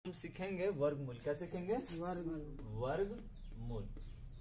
हम सीखेंगे वर्गमूल। क्या सीखेंगे? वर्गमूल।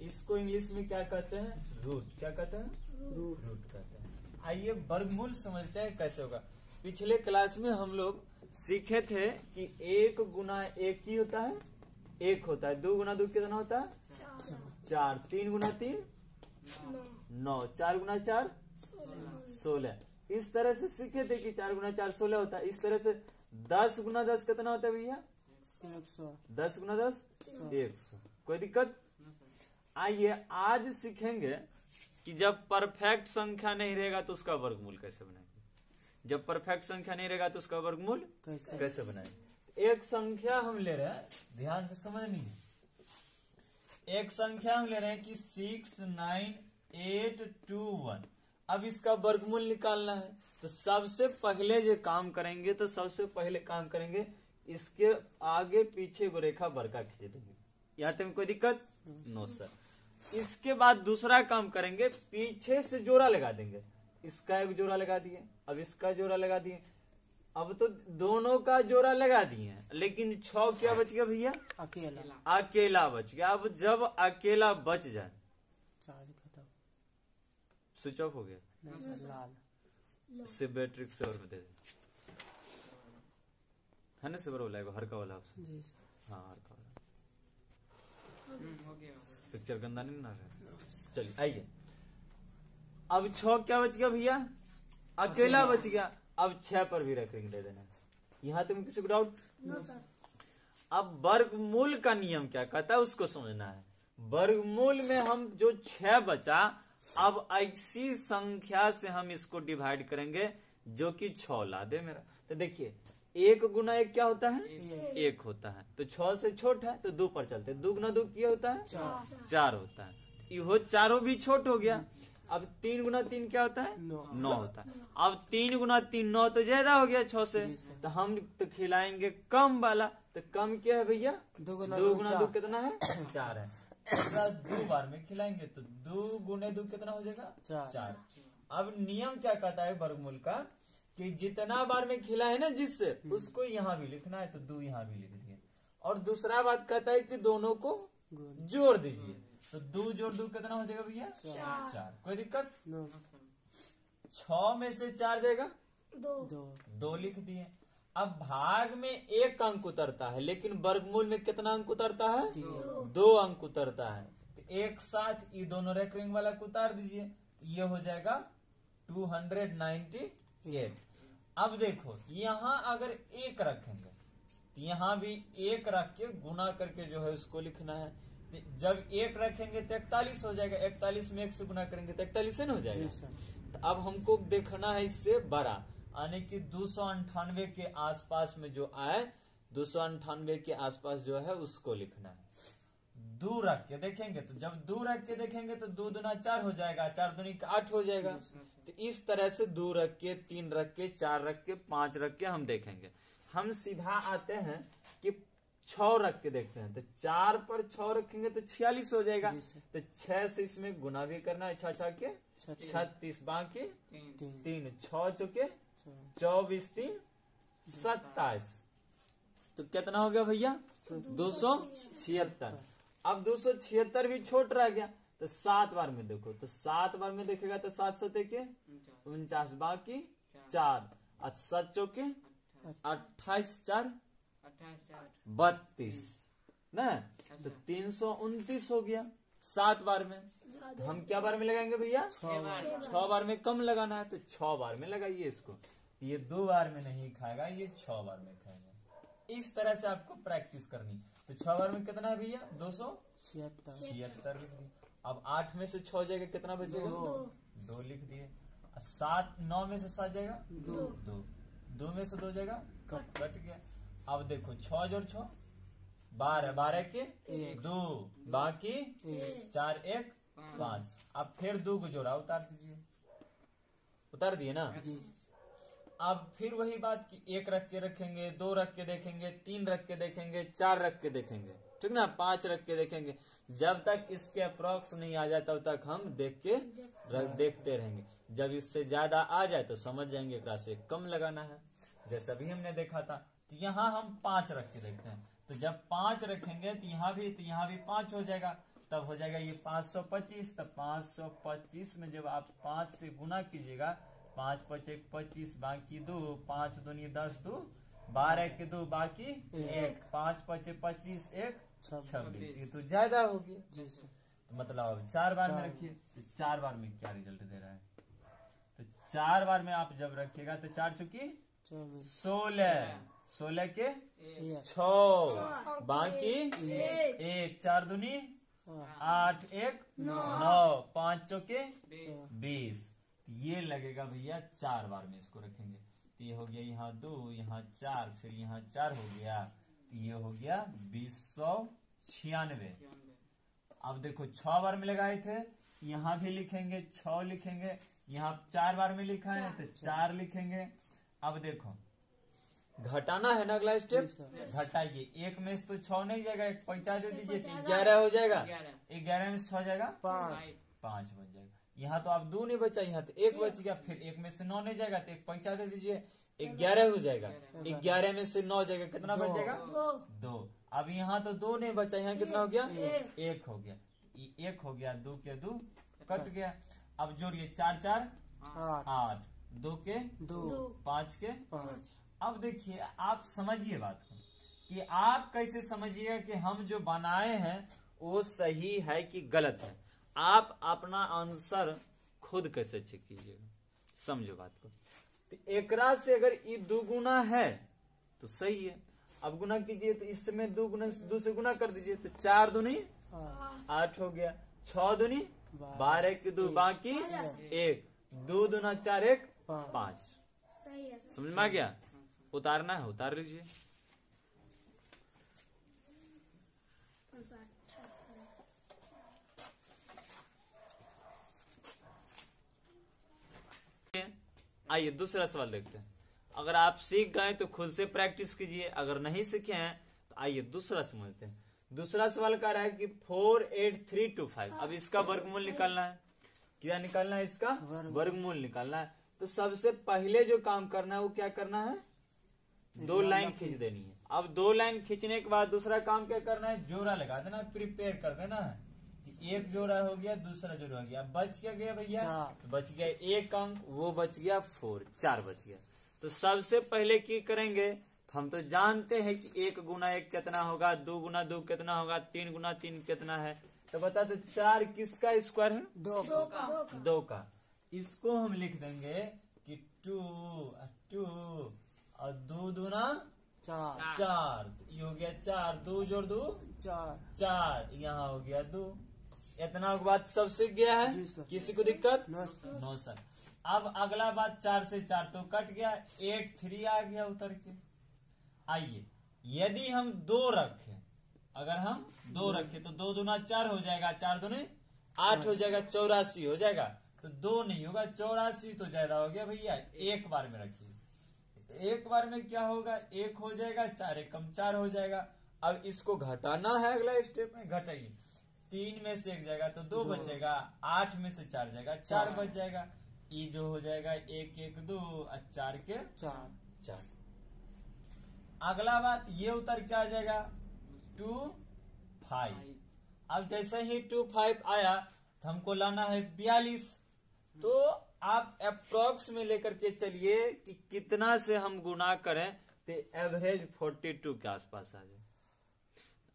इसको इंग्लिश में क्या कहते हैं? रूट। क्या कहते हैं? रूट कहते हैं। आइए वर्गमूल समझते हैं कैसे होगा। पिछले क्लास में हम लोग सीखे थे कि 1 गुना 1 ही होता है, 1 होता है। 2 गुना 2 कितना होता है? 4। 3 गुना 3 9। 4 गुना 4 16। इस तरह से सीखे थे कि 4 गुना 4 16 होता है। इस तरह से 10 गुना 10 कितना होता है भैया? 10 गुना 10 100। कोई दिक्कत? आइए आज सीखेंगे कि जब परफेक्ट संख्या नहीं रहेगा तो उसका वर्गमूल कैसे बनाएंगे। जब परफेक्ट संख्या नहीं रहेगा तो उसका वर्गमूल कैसे बनाएंगे। एक संख्या हम ले रहे हैं, ध्यान से समझनी है। एक संख्या हम ले रहे हैं कि 69821। अब इसका वर्गमूल निकालना है तो सबसे पहले जो काम करेंगे इसके आगे पीछे को रेखा बरका खींच देंगे। यहाँ तक कोई दिक्कत? No sir. इसके बाद दूसरा काम करेंगे, पीछे से जोड़ा लगा देंगे। इसका एक जोड़ा लगा दिए, अब इसका जोड़ा लगा दिए। अब तो दोनों का जोड़ा लगा दिए, लेकिन 6 क्या बच गया भैया? अकेला बच गया। अब जब अकेला बच जाए, चार्ज खत्म, स्विच ऑफ हो गया, से बैटरी से और दे है ना, सिबर वाला हर का वाला ऑप्शन। जी सर। हाँ हर का वाला हो गया। पिक्चर गंदा नहीं ना रहा। चलिए आइए, अब 6 क्या बच गया भैया? अकेला बच गया। अब 6 पर भी रेकरिंग दे देना। यहाँ तक किसी को डाउट? अब वर्गमूल का नियम क्या कहता है उसको समझना है। वर्गमूल में हम जो 6 बचा, अब ऐसी संख्या से हम इसको डिवाइड करेंगे जो कि 6 ला दे मेरा। तो देखिए 1 गुना 1 क्या होता है? 1 होता है। तो 6 से छोटा है तो 2 पर चलते। 2 गुना 2 क्या होता है? 4 होता है। यो चारों भी छोट हो गया। अब 3 गुना 3 क्या होता है? 9 होता है। अब 3 गुना 3 9 तो ज्यादा हो गया 6 से। तो हम तो खिलाएंगे कम वाला। तो कम क्या है भैया? 2 गुना 2 कितना है? 4 है। 2 बार में खिलाएंगे तो 2 गुने 2 कितना हो जाएगा? 4। अब नियम क्या कहता है वर्गमूल का कि जितना बार में खिला है ना जिससे, उसको यहाँ भी लिखना है तो 2 यहाँ भी लिख दिए। और दूसरा बात कहता है कि दोनों को जोड़ दीजिए। तो 2 जोड़ 2 कितना हो जाएगा भैया? 4। कोई दिक्कत? 6 में से 4 जाएगा 2 लिख दिए। अब भाग में 1 अंक उतरता है, लेकिन वर्गमूल में कितना अंक उतरता है? 2 अंक उतरता है। तो एक साथ ये दोनों रेकरिंग वाला को उतार दीजिए तो ये हो जाएगा 298। अब देखो यहाँ अगर 1 रखेंगे तो यहाँ भी 1 रख के गुना करके जो है उसको लिखना है। तो जब 1 रखेंगे तो 41 हो जाएगा। 41 में 1 से गुना करेंगे तो 41 हो जाएगा। तो अब हमको देखना है इससे बड़ा, यानी कि 298 के आसपास में जो आए, 298 के आसपास जो है उसको लिखना है। 2 रख के देखेंगे तो जब 2 रख के देखेंगे तो 2 दूना 4 हो जाएगा, 4 दूनी 8 हो जाएगा। तो इस तरह से 2 रख के, 3 रख के, 4 रख के, 5 रख के हम देखेंगे। हम सीधा आते हैं कि 6 रख के देखते हैं। तो 4 पर 6 रखेंगे तो 46 हो जाएगा। तो 6 से इसमें गुना भी करना है। 6 के 36, बाकी 3, 6 चौके 24, 3 27। तो कितना हो गया भैया? 276। अब 276 भी छोट रह गया। तो 7 बार में देखो, तो 7 बार में देखेगा तो 7 7 के 49, बाकी 4, 7 चौके 28, 4 32 ना। तो 329 हो गया 7 बार में। तो हम क्या बार में लगाएंगे भैया? 6 बार में कम लगाना है तो 6 बार में लगाइए इसको। ये 2 बार में नहीं खाएगा, ये 6 बार में खाएगा। इस तरह से आपको प्रैक्टिस करनी। तो 6 बार में कितना है भैया? 276। अब 8 में से 6 जाएगा कितना बचेगा? 2 लिख दिए। 7 9 में से 7 जाएगा 2 में से 2 जाएगा कट गया। अब देखो 6 जोड़ 6 12, 12 के 2, बाकी 4 1 5। अब फिर 2 को जोड़ा उतार दीजिए। उतार दिए ना। अब फिर वही बात कि 1 रख के रखेंगे, 2 रख के देखेंगे, 3 रख के देखेंगे, 4 रख के देखेंगे, ठीक ना, 5 रख के देखेंगे। जब तक इसके अप्रॉक्स नहीं आ जाए तब तक हम देखते रहेंगे। जब इससे ज्यादा आ जाए तो समझ जाएंगे एकरा से कम लगाना है। जैसे अभी हमने देखा था तो यहाँ हम 5 रख के देखते हैं। तो जब 5 रखेंगे तो यहाँ भी 5 हो जाएगा, तब हो जाएगा ये 525। तब 525 में जब आप 5 से गुना कीजिएगा, 5 5 1 25, बाकी 2, 5 दूनी 10, 2 12 के 2 बाकी 1, 5 5 25 1 26। ये तो ज्यादा हो गया, तो मतलब अब 4 बार में रखिए। तो 4 बार में क्या रिजल्ट दे रहा है? तो 4 बार में आप जब रखिएगा तो 4 चुकी 16, 16 के 6 बाकी 1, 4 दूनी 8 1 9, 5 चौके 20। ये लगेगा भैया 4 बार में इसको रखेंगे। तो ये हो गया यहाँ 2, यहाँ 4, फिर यहाँ 4 हो गया, तो ये हो गया 2096। अब देखो 6 बार में लगाए थे, यहाँ भी लिखेंगे 6 लिखेंगे, यहाँ 4 बार में लिखा है तो 4 लिखेंगे। अब देखो घटाना है ना, अगला स्टेप घटाइए। 1 में से तो 6 नहीं जाएगा, 1 पैंचा दे दीजिए तो 11 हो जाएगा, 11 में से 6 जाएगा 5 बन जाएगा। यहाँ तो आप 2 नहीं बचा, यहाँ तो 1 बच गया। फिर 1 में से 9 नहीं जाएगा तो 1 पैंचा दे दीजिए, 11 हो जाएगा। 11 में से 9 जाएगा, कितना बच जाएगा 2। अब यहाँ तो 2 नहीं बचा, यहाँ कितना हो गया 1 हो गया, 1 हो गया, 2 के 2 कट गया। अब जोड़िए 4 4 8, 2 के 2, 5 के 5। अब देखिए आप समझिए बात को कि आप कैसे समझिएगा कि हम जो बनाए हैं वो सही है कि गलत है। आप अपना आंसर खुद कैसे चेक कीजिएगा, समझो बात को। तो एकरा से अगर ये 2 गुना है तो सही है। अब गुना कीजिए तो इसमें 2 से गुना कर दीजिए, तो 4 दूनी 8 हो गया, 6 दूनी 12 के 2 बाकी 1, 2 दूना 4 1 5। समझ में आ गया? उतारना है उतार लीजिए। आइए दूसरा सवाल देखते हैं। अगर आप सीख गए तो खुद से प्रैक्टिस कीजिए, अगर नहीं सीखे हैं तो आइए दूसरा समझते हैं। दूसरा सवाल कह रहा है कि 4 8 3 2 5। अब इसका वर्गमूल निकालना है। क्या निकालना है? इसका वर्गमूल निकालना है। तो सबसे पहले जो काम करना है वो क्या करना है? 2 लाइन खींच देनी है। अब 2 लाइन खींचने के बाद दूसरा काम क्या करना है? जोड़ा लगा देना, प्रिपेयर कर देना है। एक जोड़ा हो गया, दूसरा जोड़ा हो गया, बच क्या गया भैया? बच गया 1 अंक, वो बच गया 4, 4 बच गया। तो सबसे पहले क्या करेंगे? हम तो जानते हैं कि 1 गुना 1 कितना होगा, 2 गुना 2 कितना होगा, 3 गुना 3 कितना है। तो बता दो 4 किसका स्क्वायर है? 2 का। इसको हम लिख देंगे कि 2 और 2 दूना 4। ये हो गया 4, 2 जोड़ 2 4, यहाँ हो गया 2। इतना बात सब सीख गया है? किसी को दिक्कत? No sir. अब अगला बात 4 से 4 तो कट गया, 8 3 आ गया उतर के। आइए यदि हम 2 रखें, अगर हम 2 रखें तो 2 दूना 4 हो जाएगा, 4 दूनी 8 हो जाएगा, 84 हो जाएगा। तो 2 नहीं होगा, 84 तो ज्यादा हो गया भैया। 1 बार में रखिए, 1 बार में क्या होगा? 1 हो जाएगा, 4 1 कम 4 हो जाएगा। अब इसको घटाना है, अगला स्टेप में घटाइए। 3 में से 1 जाएगा तो 2 बचेगा, 8 में से 4 जाएगा 4 बच जाएगा। ये जो हो जाएगा 1 1 2 और 4 के 4। अगला बात ये उतर क्या आ जाएगा? 2 5। अब जैसे ही 2 5 आया तो हमको लाना है 42। तो आप अप्रोक्स में लेकर के चलिए कि कितना से हम गुना करें तो एवरेज 42 के आसपास आ जाए।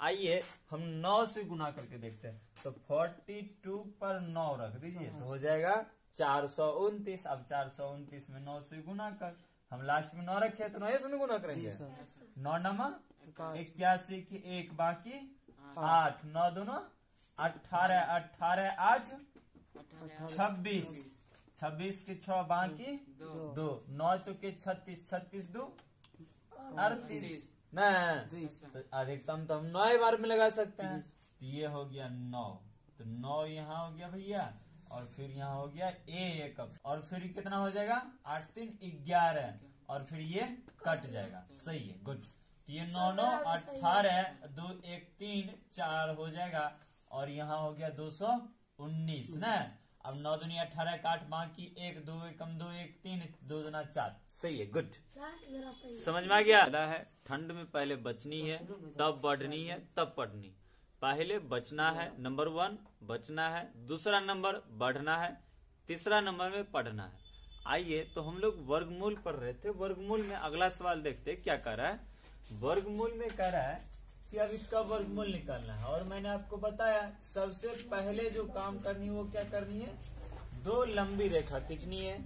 आइए हम 9 से गुना करके देखते हैं। तो 42 पर 9 रख दीजिए तो हो जाएगा 429। अब 429 में 9 से गुना कर, हम लास्ट में 9 रखे तो 9 से गुना करेंगे। 9 नमा 81 की 1 बाकी 8, 9 दोनों 18, 18 8 26, 26 के 6 बाकी 2, 9 चौके 36, 36 2 38 नहीं, तो अधिकतम तो हम 9 बार में लगा सकते हैं। तो ये हो गया 9, तो 9 यहाँ हो गया भैया, और फिर यहाँ हो गया 1 और फिर कितना हो जाएगा? 8 3 11 और फिर ये कट जाएगा। सही है, गुड। तो ये 9 9 18 2 1 3 4 हो जाएगा और यहाँ हो गया 219 ना। अब 9 दूनी 18 काट, बाकी 1 2 एकम 2 1 3 2 दूना 4। सही है, गुड। समझ में आ गया है। ठंड में पहले बचनी है, तब बढ़नी है, तब पढ़नी। पहले बचना है, नंबर 1 बचना है, दूसरा नंबर बढ़ना है, तीसरा नंबर में पढ़ना है। आइए तो हम लोग वर्गमूल पढ़ रहे थे। वर्गमूल में अगला सवाल देखते हैं क्या कर रहा है। वर्गमूल में कह रहा है कि अब इसका वर्गमूल निकालना है, और मैंने आपको बताया सबसे पहले जो काम करनी है वो क्या करनी है, 2 लंबी रेखा खींचनी है।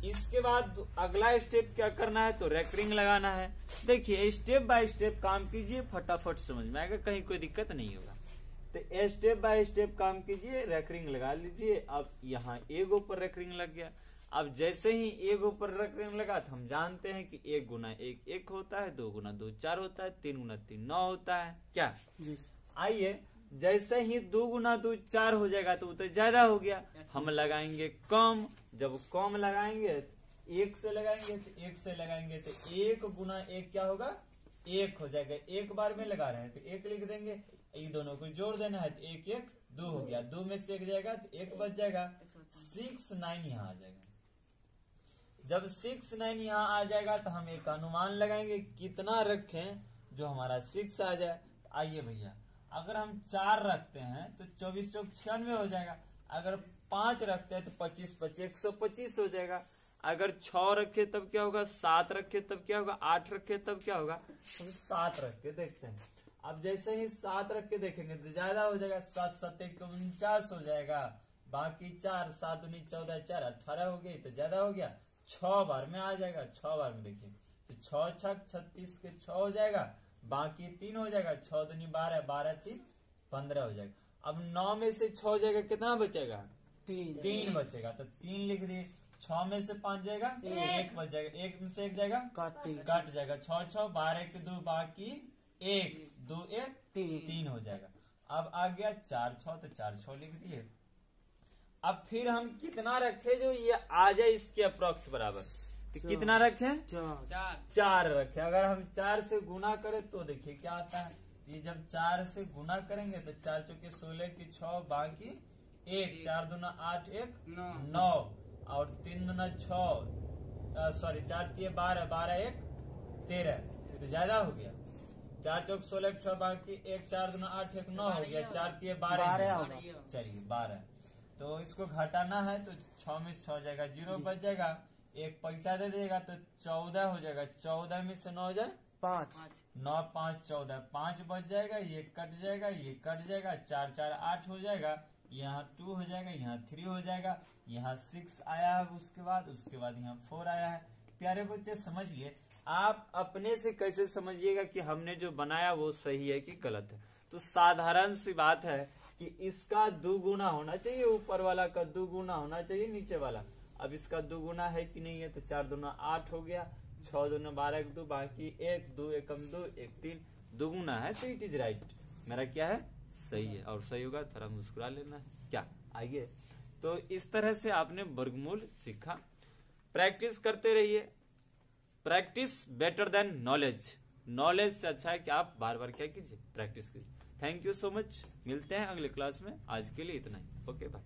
इसके बाद अगला स्टेप क्या करना है, तो रेकरिंग लगाना है। देखिए स्टेप बाय स्टेप काम कीजिए, फटाफट समझ में आएगा, कहीं कोई दिक्कत नहीं होगा। तो स्टेप बाय स्टेप काम कीजिए, रेकरिंग लगा लीजिए। अब यहाँ एगो पर रेकरिंग लग गया। अब जैसे ही एगो पर रेकरिंग लगा तो हम जानते हैं कि 1 गुना 1 1 होता है, 2 गुना 2 4 होता है, 3 गुना 3 9 होता है। क्या आइए जैसे ही 2 गुना 2 4 हो जाएगा तो तो ज्यादा हो गया, हम लगाएंगे कम। जब कम लगाएंगे 1 से लगाएंगे तो 1 से लगाएंगे तो 1 गुना 1 क्या होगा, 1 हो जाएगा। एक बार में लगा रहे हैं तो 1 लिख देंगे, ये दोनों को जोड़ देना है तो 1 1 2 हो गया। 2 में से 1 जाएगा तो 1 बच जाएगा। 6 9 यहाँ आ जाएगा। जब 6 9 यहाँ आ जाएगा तो हम एक अनुमान लगाएंगे कितना रखें जो हमारा 6 आ जाए। आइए भैया, अगर हम 4 रखते हैं तो 24 चौक 96 हो जाएगा। अगर 5 रखते हैं तो 25 25 125 हो जाएगा। अगर 6 रखे तब क्या होगा, 7 रखे तब क्या होगा, 8 रखे तब क्या होगा। हम 7 रख के देखते हैं। अब जैसे ही 7 रख के देखेंगे तो ज्यादा हो जाएगा, 7 7 49 हो जाएगा। बाकी 4 7 दूनी 14 4 18 हो गई तो ज्यादा हो गया। 6 बार में आ जाएगा। 6 बार में देखिए तो 6 6 36 के 6 हो जाएगा, बाकी 3 हो जाएगा। 6 दूनी 12 12 3 15 हो जाएगा। अब 9 में से 6 जाएगा, कितना बचेगा, 3 बचेगा। तो 3 लिख दिए। 6 में से 5 जाएगा, 1 बच जाएगा। 1 में से 1 जाएगा, काट जाएगा। 6 6 12 के 2 बाकी 1 2 1 3 हो जाएगा। अब आ गया 4 6 तो 4 6 लिख दिए। अब फिर हम कितना रखे जो ये आ जाए इसके अप्रोक्स बराबर, तो कितना रखे, 4 रखे। अगर हम 4 से गुना करें तो देखिए क्या आता है। ये जब 4 से गुना करेंगे तो 4 चौके 16 की 6 बाकी 1 4 दूना 8 1 9 और 3 दूना 6 सॉरी 4 3 12 12 1 13 तो ज्यादा हो गया। 4 चौक 16 6 बाकी 1 4 दूना 8 1 9 हो गया। 4 3 12 चलिए 12। तो इसको घटाना है तो 6 में 6 जाएगा, 0 बच जाएगा। 1 पैसा दे देगा तो 14 हो जाएगा। 14 में से 9 जाए 5 9 5 14 5 बच जाएगा। ये कट जाएगा, ये कट जाएगा। 4 4 8 हो जाएगा। यहाँ 2 हो जाएगा, यहाँ 3 हो जाएगा। यहाँ 6 आया है, उसके बाद यहाँ 4 आया है। प्यारे बच्चे समझिए, आप अपने से कैसे समझिएगा कि हमने जो बनाया वो सही है कि गलत है। तो साधारण सी बात है कि इसका 2 गुना होना चाहिए, ऊपर वाला का 2 गुना होना चाहिए नीचे वाला। अब इसका 2 गुना है कि नहीं है, तो 4 दूना 8 हो गया। 6 दूना 12 1 2 बाकी 1 2 एकम 2 1 3 2 गुना है तो इट इज राइट। मेरा क्या है, सही है। और सही होगा थोड़ा मुस्कुरा लेना है। क्या आइए, तो इस तरह से आपने वर्गमूल सीखा। प्रैक्टिस करते रहिए। Practice better than knowledge. Knowledge से अच्छा है कि आप बार बार क्या कीजिए, प्रैक्टिस कीजिए। Thank you so much. मिलते हैं अगले क्लास में। आज के लिए इतना ही। Okay bye.